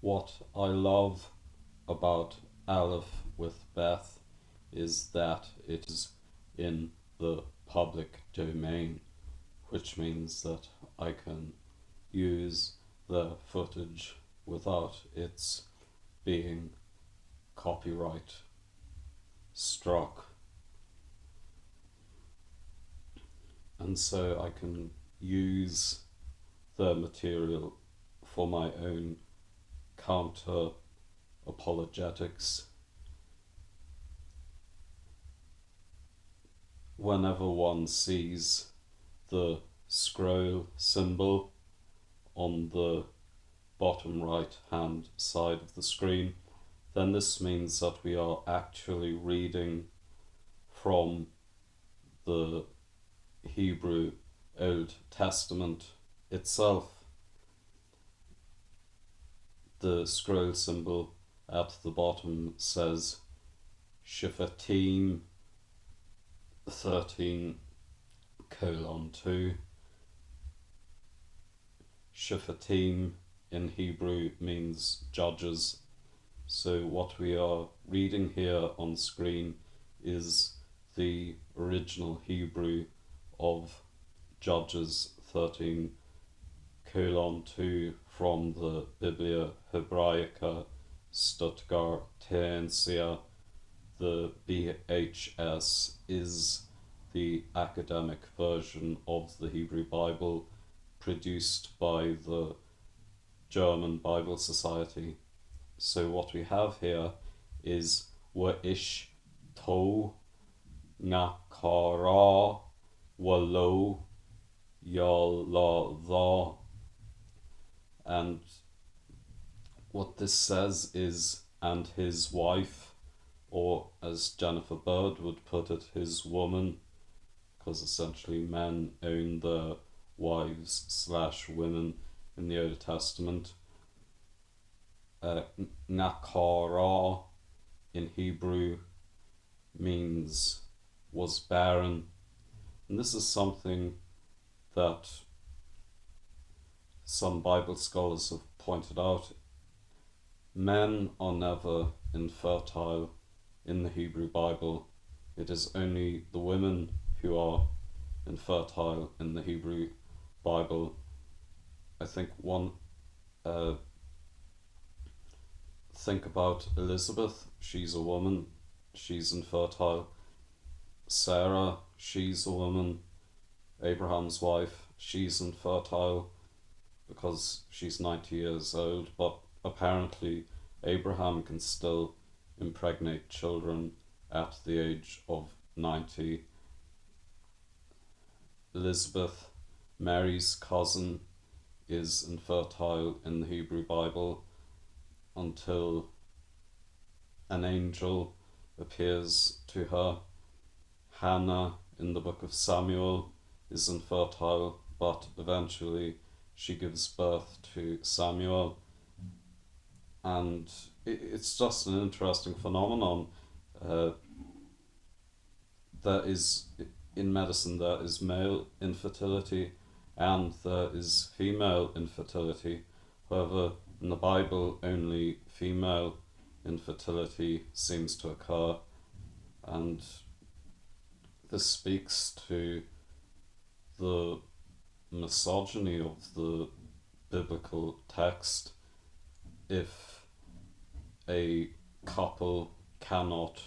What I love about Aleph with Beth is that it is in the public domain, which means that I can use the footage without its being copyright struck. And so I can use the material for my own counter-apologetics. Whenever one sees the scroll symbol on the bottom right hand side of the screen, then this means that we are actually reading from the Hebrew Old Testament itself. The scroll symbol at the bottom says Shephatim 13:2. Shephatim in Hebrew means judges. So what we are reading here on screen is the original Hebrew of Judges 13:2 from the Biblia Hebraica Stuttgartensia. The BHS is the academic version of the Hebrew Bible produced by the German Bible Society. So what we have here is Wa'ish To Ngakara Walo Yalava. And what this says is, and his wife, or as Jennifer Bird would put it, his woman, because essentially men own their wives/women in the Old Testament. Nakara in Hebrew means was barren, and this is something that some Bible scholars have pointed out. Men are never infertile in the Hebrew Bible. It is only the women who are infertile in the Hebrew Bible. I think think about Elizabeth, she's a woman, she's infertile. Sarah, she's a woman. Abraham's wife, she's infertile because she's 90 years old, but apparently Abraham can still impregnate children at the age of 90. Elizabeth, Mary's cousin, is infertile in the Hebrew Bible until an angel appears to her. Hannah in the book of Samuel is infertile, but eventually she gives birth to Samuel. And it's just an interesting phenomenon. There is, in medicine, there is male infertility and there is female infertility. However, in the Bible, only female infertility seems to occur, and this speaks to the misogyny of the biblical text. If a couple cannot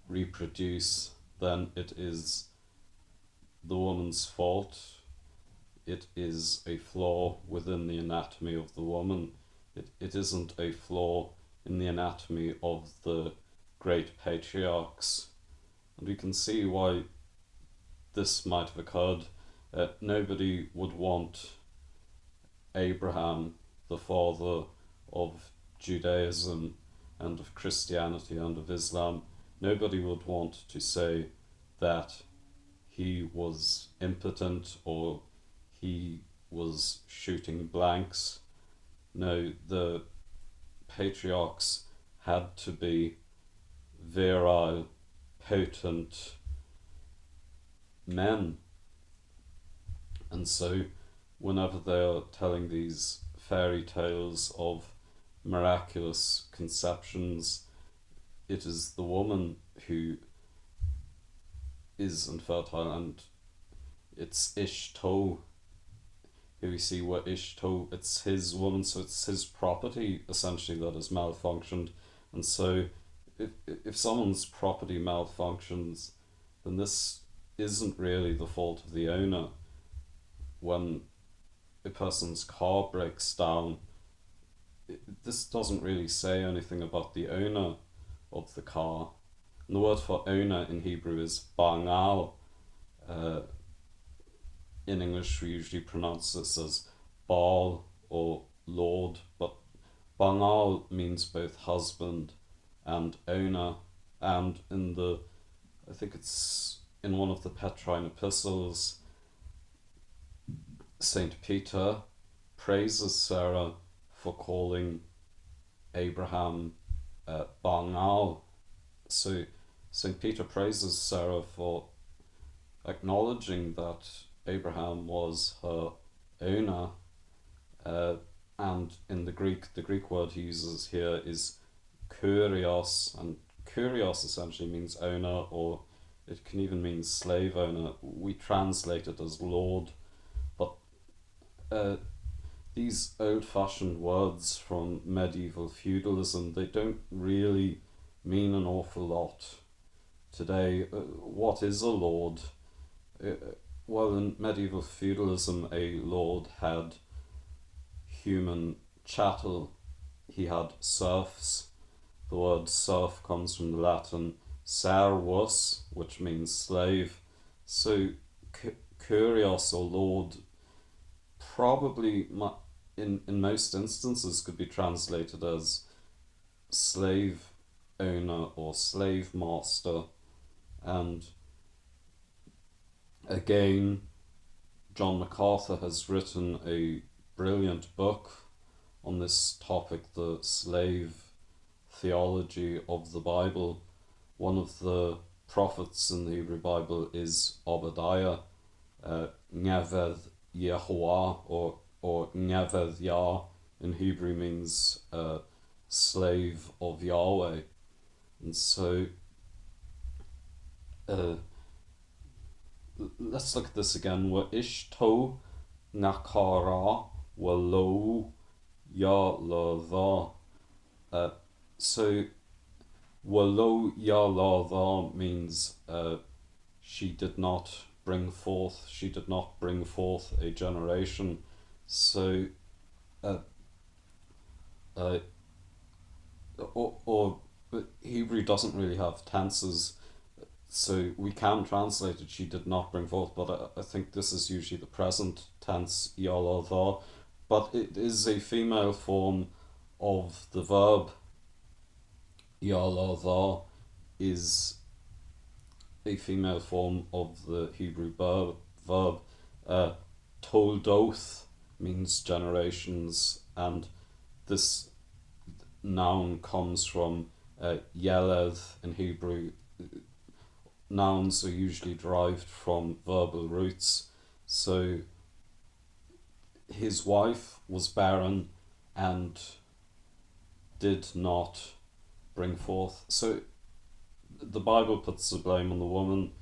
reproduce, then it is the woman's fault. It is a flaw within the anatomy of the woman. It isn't a flaw in the anatomy of the great patriarchs. And we can see why this might have occurred. Nobody would want Abraham, the father of Judaism and of Christianity and of Islam, nobody would want to say that he was impotent or he was shooting blanks. No, the patriarchs had to be virile, potent men. And so whenever they are telling these fairy tales of miraculous conceptions, it is the woman who is infertile, and it's Ishto. Here we see what Ishto, it's his woman, so it's his property essentially that has malfunctioned. And so if someone's property malfunctions, then this isn't really the fault of the owner. When a person's car breaks down, this doesn't really say anything about the owner of the car. And the word for owner in Hebrew is bangal. In English we usually pronounce this as Baal or Lord, but bangal means both husband and owner. And I think it's in one of the Petrine epistles, Saint Peter praises Sarah for calling Abraham bangal. So Saint Peter praises Sarah for acknowledging that Abraham was her owner, and in the Greek word he uses here is kurios, and kurios essentially means owner, or it can even mean slave owner. We translate it as lord, but these old-fashioned words from medieval feudalism, they don't really mean an awful lot today. What is a lord? Well, in medieval feudalism, a lord had human chattel. He had serfs. The word serf comes from the Latin servus, which means slave. So kurios or lord probably in most instances could be translated as slave owner or slave master. And again, John MacArthur has written a brilliant book on this topic, the slave theology of the Bible. One of the prophets in the Hebrew Bible is Obadiah, Ngeved Yehovah, or Ngeved Yah in Hebrew means slave of Yahweh. And so let's look at this again. Wa ishto nakara wa lo ya la dha. So wa lo ya la dha means she did not bring forth a generation. So or Hebrew doesn't really have tenses, so we can translate it, she did not bring forth, but I think this is usually the present tense, yaladha, but it is a female form of the verb. Yaladha is a female form of the Hebrew verb. Toldoth means generations, and this noun comes from yeled in Hebrew. Nouns are usually derived from verbal roots. So his wife was barren and did not bring forth. So the Bible puts the blame on the woman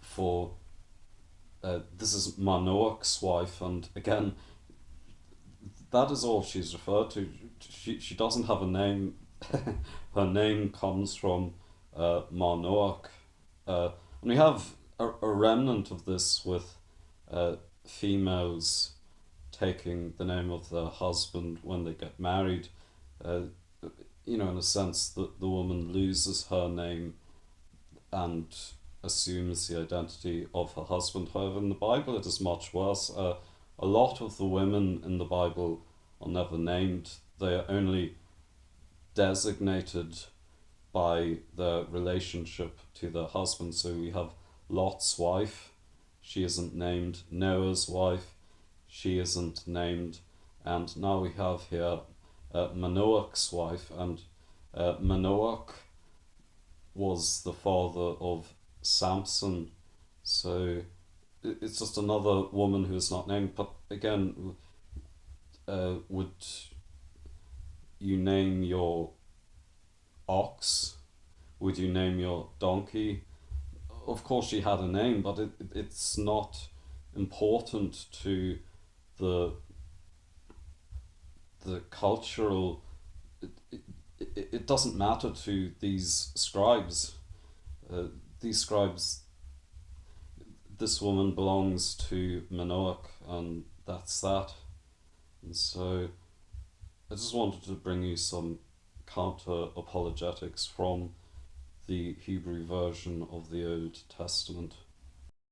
for this is Manoach's wife, and again, that is all she's referred to. She doesn't have a name. Her name comes from Manoach. And we have a remnant of this with females taking the name of their husband when they get married. In a sense that the woman loses her name and assumes the identity of her husband. However, in the Bible it is much worse. A lot of the women in the Bible are never named. They are only designated by their relationship to their husband. So we have Lot's wife, she isn't named. Noah's wife, she isn't named. And now we have here Manoach's wife, and Manoach was the father of Samson. So it's just another woman who is not named. But again, would you name your ox? Would you name your donkey? Of course she had a name, but it's not important to the cultural. It doesn't matter to these scribes. These scribes, this woman belongs to Manoach, and that's that. And so I just wanted to bring you some counter-apologetics from the Hebrew version of the Old Testament.